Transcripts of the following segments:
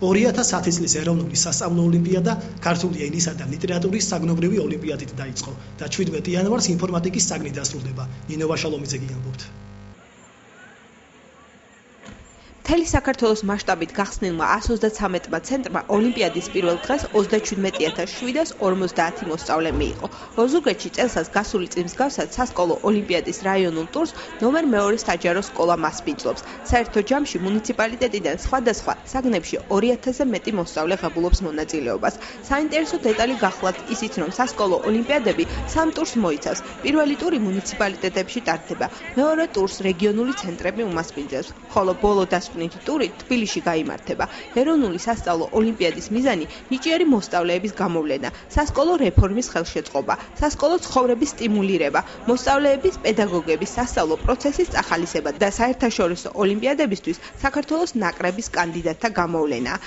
2010 წლის ეროვნული სასწავლო ოლიმპიადა ქართული ენისა და ლიტერატურის საგნობრივი ოლიმპიადით დაიწყო და 17 იანვარს ინფორმატიკის საგნი დასრულდება. ნინო ვაშალომიძე გიამბობთ. მთელი საქართველოს მასშტაბით გახსნილმა 133 ცენტრმა ოლიმპიადის პირველ დღეს 37750 მოსწავლე მიიღო. ოზურგეთში წელსაც გასული წლის მსგავსად სასკოლო ოლიმპიადის რაიონულ ტურს ნომერ 2 საჯარო სკოლა მასპინძლობს. საერთო ჯამში მუნიციპალიტეტიდან სხვადასხვა საგნებში 2000-ზე მეტი მოსწავლე ღებულობს მონაწილეობას. საინტერესო დეტალი გახლავთ ისიც, რომ სასკოლო ოლიმპიადები 3 ტურს მოიცავს. პირველი ტური მუნიციპალიტეტებში ტარდება, მეორე ტურს რეგიონული ცენტრები უმასპინძლებს, ხოლო ბოლო ტური თბილისში გაიმართება. ეროვნული სასწავლო ოლიმპიადის მიზანი ნიჭიერი მოსწავლეების გამოვლენა, სასკოლო რეფორმის ხელშეწყობა, სასკოლო ცხოვრების სტიმულირება, მოსწავლეების, პედაგოგების სასწავლო პროცესის წახალისება და საერთაშორისო ოლიმპიადებისთვის საქართველოს ნაკრების კანდიდატთა გამოვლენა.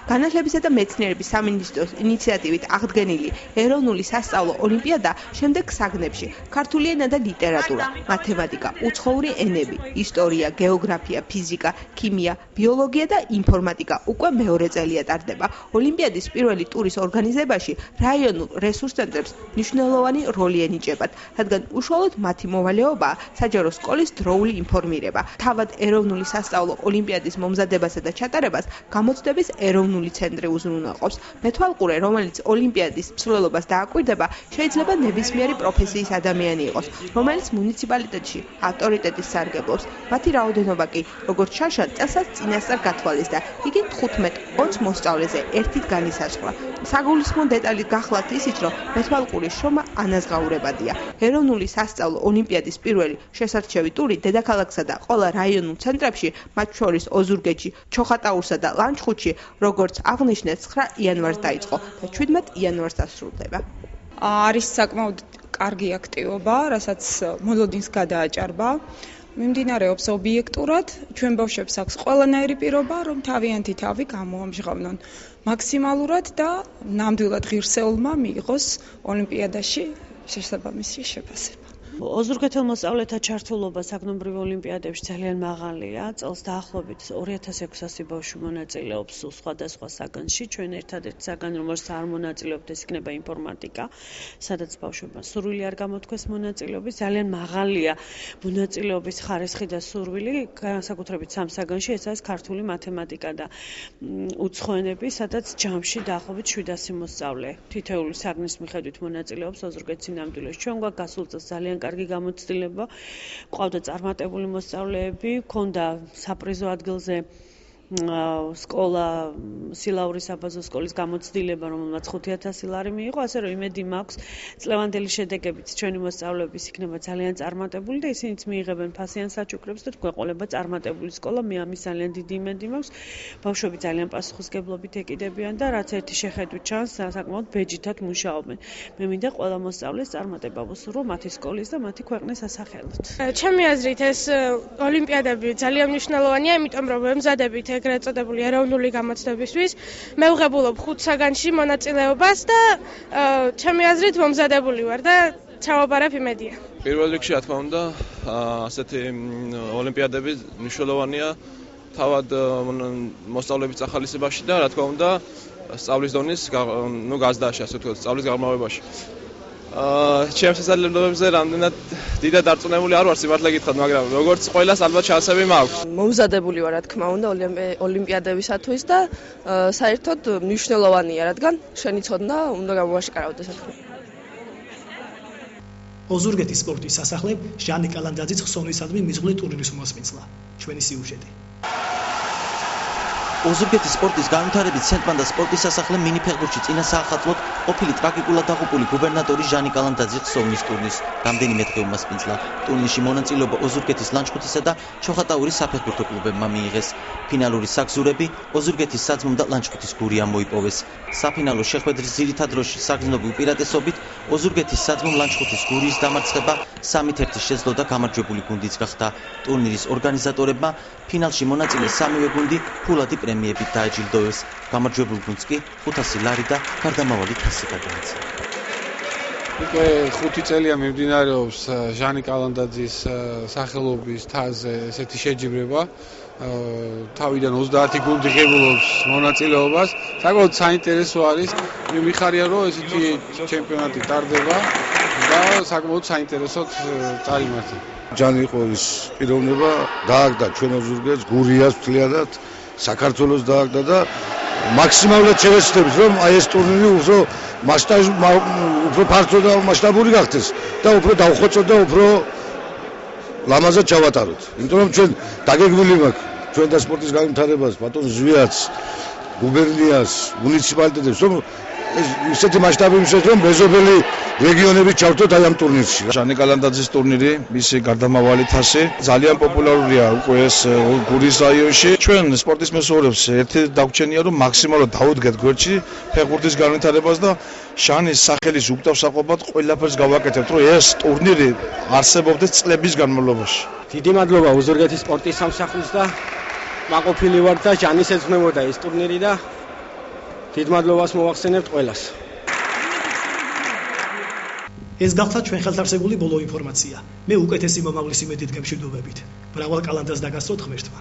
განათლებისა და მეცნიერების სამინისტროს ინიციატივით აღდგენილი ეროვნული სასწავლო ოლიმპიადა შემდეგ საგნებში ქართული ენა და ლიტერატურა, მათემატიკა, უცხოური ენები, ისტორია, გეოგრაფია, ფიზიკა, ქიმია, ბიოლოგია და ინფორმატიკა უკვე მეორე წელია ტარდება. ოლიმპიადის პირველი ტურის ორგანიზებაში რაიონულ რესურს ცენტრებს მნიშვნელოვანი როლი ენიჭებათ, რადგან უშუალოდ მათი მოვალეობაა საჯარო სკოლის დროული ინფორმირება. თავად ეროვნული სასწავლო ოლიმპიადის მომზადებასა და ჩატარებას გამოცდების ეროვნული ცენტრი უზრუნველყოფს. მეთვალყურე, რომელიც ოლიმპიადის მსვლელობას დააკვირდება, შეიძლება ნებისმიერი პროფესიის ადამიანი იყოს, რომელიც მუნიციპალიტეტში ავტორიტეტის სარგებლობს. მათი რაოდენობა კი, როგორც შარშა, წელსაც წინასწარ გათვალეს და იგი 15-20 მოსწავლეზე ერთით განისაზღვრა. საგულისხმო დეტალი გახლავთ ისიც, რომ მეთვალყურის შრომა ანაზღაურებადია. ეროვნული სასწავლო ოლიმპიადის პირველი შესარჩევი ტური დედაქალაქსა და ყველა რაიონულ ცენტრებში, მათ შორის ოზურგეთში, ჩოხატაურსა და ლანჩხუთში, როგორც აღნიშნეთ 9 იანვარს დაიწყო და 17 იანვარს დასრულდება. არის საკმაოდ კარგი აქტივობა, რასაც მოლოდინს გადააჭარბა. მიმდინარეობს ობიექტურად, ჩვენ ბავშვებს აქვს ყველანაირი პირობა, რომ თავიანთი თავი გამოამჟღავნონ მაქსიმალურად და ნამდვილად ღირსეულმა მიიღოს ოლიმპიადაში შესაბამისი შეფასება. ოზურგეთელ მოსწავლეთა ჩართულობა საგნობრივ ოლიმპიადებში ძალიან მაღალია. წელს დაახლოებით 2600 ბავშვი მონაწილეობს სხვადასხვა საგანში. ჩვენ ერთადერთი საგანი, რომელშიც არ მონაწილეობთ, ეს იქნება ინფორმატიკა, სადაც ბავშვებმა სურვილი არ გამოთქვეს მონაწილეობის. ძალიან მაღალია მონაწილეობის ხარისხი და სურვილი, განსაკუთრებით სამ საგანში, ეს არის ქართული მათემატიკა და უცხოენები, სადაც ჯამში დაახლოებით 700 მოსწავლე თითოეული საგნის მიხედვით მონაწილეობს ოზურგეთის სინამდვილეში. ჩვენ გვაქვს გასულ წელს ძალიან კარგი გამოცდილება, ყავდა წარმატებული მოსწავლეები, ჰქონდა საპრიზო ადგილზე სკოლა სილავრის საბაზო სკოლის გამოცდილება, რომელმაც 5000 ლარი მიიღო, ასე რომ იმედი მაქვს წლევანდელი შედეგებით ჩვენი მოსწავლეების იქნება ძალიან წარმატებული და ისინიც მიიღებენ ფასიან საჩუქრებს და გვეყოლება წარმატებული სკოლა. მე ამის ძალიან დიდი იმედი მაქვს. ბავშვები ძალიან პასუხისმგებლობით ეკიდებიან და რაც ერთი შეხედვით ჩანს, საკმაოდ ბეჯითად მუშაობენ. მე მინდა ყველა მოსწავლეს წარმატება ვუსურვო მათი სკოლის და მათი ქვეყნის სასახელოდ. ჩემი აზრით ეს ოლიმპიადები ძალიან მნიშვნელოვანია, იმიტომ რომ ემზადებით ეგრეთ წოდებული ეროვნული გამოცდებისთვის. მე ვღებულობ 5 საგანში მონაწილეობას და ჩემი აზრით მომზადებული ვარ და ჩავაბარებ იმედია. პირველ რიგში, რა თქმა უნდა, ასეთი ოლიმპიადები მნიშვნელოვანია თავად მოსწავლეების წახალისებაში და რა თქმა უნდა, სწავლის დონის გაზრდაში, ასე ვთქვათ, სწავლის გაღრმავებაში. ჩემს შესაძლებლობებზე რამდენად დიდად დარწმუნებული არ ვარ სიმართლე გითხრათ, მაგრამ როგორც ყველას ალბათ შანსები მაქვს. მომზადებული ვარ, რა თქმა უნდა, ოლიმპიადებისათვის და საერთოდ მნიშვნელოვანია, რადგან შენი ცოდნა უნდა გამოაშკარავდეს. ოზურგეთის სპორტის სასახლე ჟანი კალანდაძის ხსოვნისადმი მიზღვლი ტურნირის მოსმისლა. ჩვენი სიუჟეტი. ოზურგეთის სპორტის განვითარების ცენტრმა და სპორტის სასახლემ მინიფეხბურთში წინა საახალწლოდ ყოფილი ტრაგიკულად დაღუპული გუბერნატორი ჟანი კალანდაძის ხსოვნის ტურნირს რამდენიმე დღე უმასპინძლა. ტურნირში მონაწილეობა ოზურგეთის ლანჩხუთისა და ჩოხატაურის საფეხბურთო კლუბებმა მიიღეს. ფინალური საგზურები ოზურგეთის საძმომ და ლანჩხუთის გურიამ მოიპოვეს. საფინალო შეხვედრის ძირითად როლში საგრძნობი უპირატესობით ოზურგეთის საძმომ ლანჩხუთის გურიის დამარცხება 3-1 შეძლო და გამარჯვებული გუნდიც გახდა. ტურნირის ორგანიზატორებმა ფინალში მონაწილე სამივე გუნდი ფულადი პრემიებით დაეჯილდოვეს. გამარჯვებულ გუნდს კი 500 ლარი და გარდამავალი თასი გადაეცა. უკვე 5 წელია მიმდინარეობს ჟანი კალანდაძის სახელობის თაზე ესეთი შეჯიბრება. თავიდან 30 გუნდი ღებულობს მონაწილეობას. საკმაოდ საინტერესო არის. მე მიხარია რომ ესეთი ჩემპიონატი ტარდება და საკმაოდ საინტერესოდ წარიმართა. ჯანი იყო ის პიროვნება, დააგდა ჩვენ ოზურგეთს, გურიას მთლიანად, საქართველოს დააგდა და მაქსიმალურად შევეცდებით რომ აი ეს ტურნირი უფრო ფართო და მასშტაბური გახდეს და უფრო დავხოცოთ და უფრო ლამაზად ჩავატაროთ. იმიტომ რომ ჩვენ დაგეგმილი მაქვს ჩვენ და სპორტის განვითარებას, ბატონ ზვიათს, გუბერნიას, მუნიციპალიტეტებს, რომ ისეთი მასშტაბი მისცეს, რომ მეზობელი რეგიონები ჩავთოთ აი ამ ტურნირში. ჟანი კალანდაძის ტურნირი, მისი გარდამავალი თასი ძალიან პოპულარულია უკვე ეს გურის რაიონში. ჩვენ სპორტის მეზობლებს ერთი დაგვრჩენია, რომ მაქსიმალურად დაუდგეთ გვერდში ფეხბურთის განვითარებას და ჟანის სახელის უკტავსაყოფად ყველაფერს გავაკეთებთ, რომ ეს ტურნირი არსებობდეს წლების განმავლობაში. დიდი მადლობა ოზურგეთის სპორტის სამსახურს და მაყოფილი ვარ და ჟანის ეძღვნებოდა ეს ტურნირი და დიდ მადლობას მოვახსენებთ ყველას. ეს გახდა ჩვენ ხელთ არსებული ბოლო ინფორმაცია. მე უკეთესი მომავლის იმედით გემშვიდობებით. მრავალ კალანდას დაგასწროთ ღმერთმა.